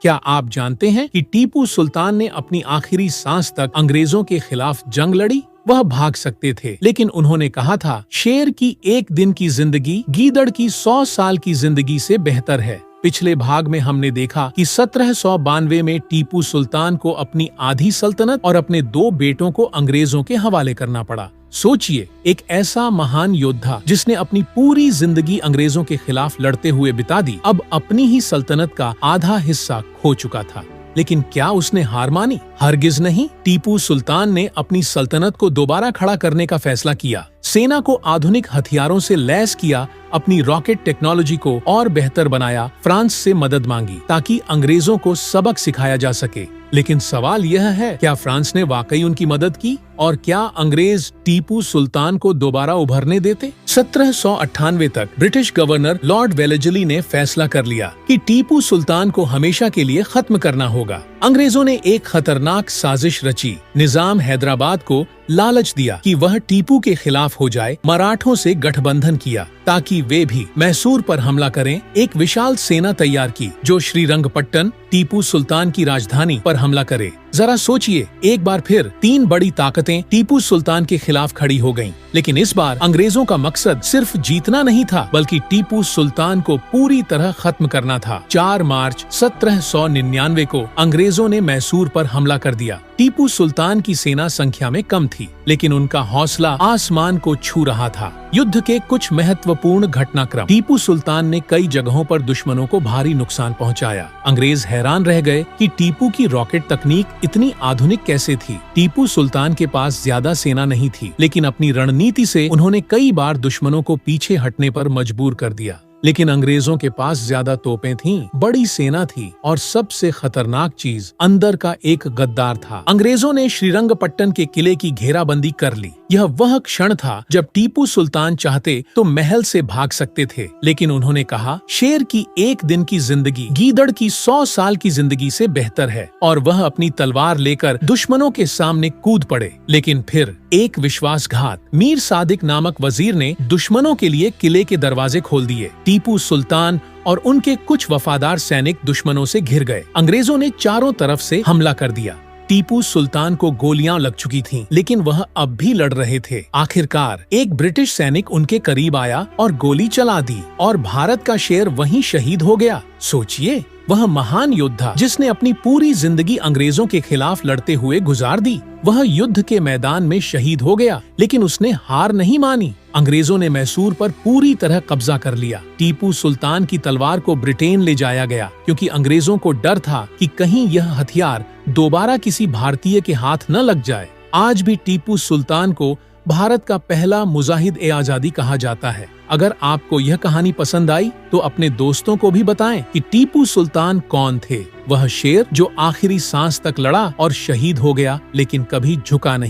क्या आप जानते हैं कि टीपू सुल्तान ने अपनी आखिरी सांस तक अंग्रेजों के खिलाफ जंग लड़ी? वह भाग सकते थे, लेकिन उन्होंने कहा था, शेर की एक दिन की जिंदगी गीदड़ की 100 साल की जिंदगी से बेहतर है। पिछले भाग में हमने देखा कि 1792 में टीपू सुल्तान को अपनी आधी सल्तनत और अपने 2 बेटों को अंग्रेजों के हवाले करना पड़ा। सोचिए, एक ऐसा महान योद्धा जिसने अपनी पूरी जिंदगी अंग्रेजों के खिलाफ लड़ते हुए बिता दी, अब अपनी ही सल्तनत का आधा हिस्सा खो चुका था। लेकिन क्या उसने हार मानी? हरगिज नहीं। टीपू सुल्तान ने अपनी सल्तनत को दोबारा खड़ा करने का फैसला किया, सेना को आधुनिक हथियारों से लैस किया, अपनी रॉकेट टेक्नोलॉजी को और बेहतर बनाया, फ्रांस से मदद मांगी ताकि अंग्रेजों को सबक सिखाया जा सके। लेकिन सवाल यह है, क्या फ्रांस ने वाकई उनकी मदद की? और क्या अंग्रेज टीपू सुल्तान को दोबारा उभरने देते? 1798 तक ब्रिटिश गवर्नर लॉर्ड वेलेस्ली ने फैसला कर लिया कि टीपू सुल्तान को हमेशा के लिए खत्म करना होगा। अंग्रेजों ने एक खतरनाक साजिश रची। निजाम हैदराबाद को लालच दिया कि वह टीपू के खिलाफ हो जाए, मराठों से गठबंधन किया ताकि वे भी मैसूर पर हमला करें। एक विशाल सेना तैयार की जो श्रीरंगपट्टन, टीपू सुल्तान की राजधानी, पर हमला करे। जरा सोचिए, एक बार फिर 3 बड़ी ताकतें टीपू सुल्तान के खिलाफ खड़ी हो गईं। लेकिन इस बार अंग्रेजों का मकसद सिर्फ जीतना नहीं था, बल्कि टीपू सुल्तान को पूरी तरह खत्म करना था। 4 मार्च 1799 को अंग्रेजों ने मैसूर पर हमला कर दिया। टीपू सुल्तान की सेना संख्या में कम थी, लेकिन उनका हौसला आसमान को छू रहा था। युद्ध के कुछ महत्वपूर्ण घटनाक्रम। टीपू सुल्तान ने कई जगहों पर दुश्मनों को भारी नुकसान पहुंचाया। अंग्रेज हैरान रह गए कि टीपू की रॉकेट तकनीक इतनी आधुनिक कैसे थी। टीपू सुल्तान के पास ज्यादा सेना नहीं थी, लेकिन अपनी रणनीति से उन्होंने कई बार दुश्मनों को पीछे हटने पर मजबूर कर दिया। लेकिन अंग्रेजों के पास ज्यादा तोपें थीं, बड़ी सेना थी और सबसे खतरनाक चीज, अंदर का एक गद्दार था। अंग्रेजों ने श्रीरंगपट्टन के किले की घेराबंदी कर ली। यह वह क्षण था जब टीपू सुल्तान चाहते तो महल से भाग सकते थे, लेकिन उन्होंने कहा, शेर की एक दिन की जिंदगी गीदड़ की 100 साल की जिंदगी से बेहतर है, और वह अपनी तलवार लेकर दुश्मनों के सामने कूद पड़े। लेकिन फिर एक विश्वासघात मीर सादिक नामक वजीर ने दुश्मनों के लिए किले के दरवाजे खोल दिए। टीपू सुल्तान और उनके कुछ वफादार सैनिक दुश्मनों से घिर गए। अंग्रेजों ने चारों तरफ से हमला कर दिया। टीपू सुल्तान को गोलियां लग चुकी थीं, लेकिन वह अब भी लड़ रहे थे। आखिरकार एक ब्रिटिश सैनिक उनके करीब आया और गोली चला दी, और भारत का शेर वहीं शहीद हो गया। सोचिए, वह महान योद्धा जिसने अपनी पूरी जिंदगी अंग्रेजों के खिलाफ लड़ते हुए गुजार दी, वह युद्ध के मैदान में शहीद हो गया। लेकिन उसने हार नहीं मानी। अंग्रेजों ने मैसूर पर पूरी तरह कब्जा कर लिया। टीपू सुल्तान की तलवार को ब्रिटेन ले जाया गया, क्योंकि अंग्रेजों को डर था कि कहीं यह हथियार दोबारा किसी भारतीय के हाथ न लग जाए। आज भी टीपू सुल्तान को भारत का पहला मुजाहिद-ए-आजादी कहा जाता है। अगर आपको यह कहानी पसंद आई तो अपने दोस्तों को भी बताएं कि टीपू सुल्तान कौन थे। वह शेर जो आखिरी सांस तक लड़ा और शहीद हो गया, लेकिन कभी झुका नहीं।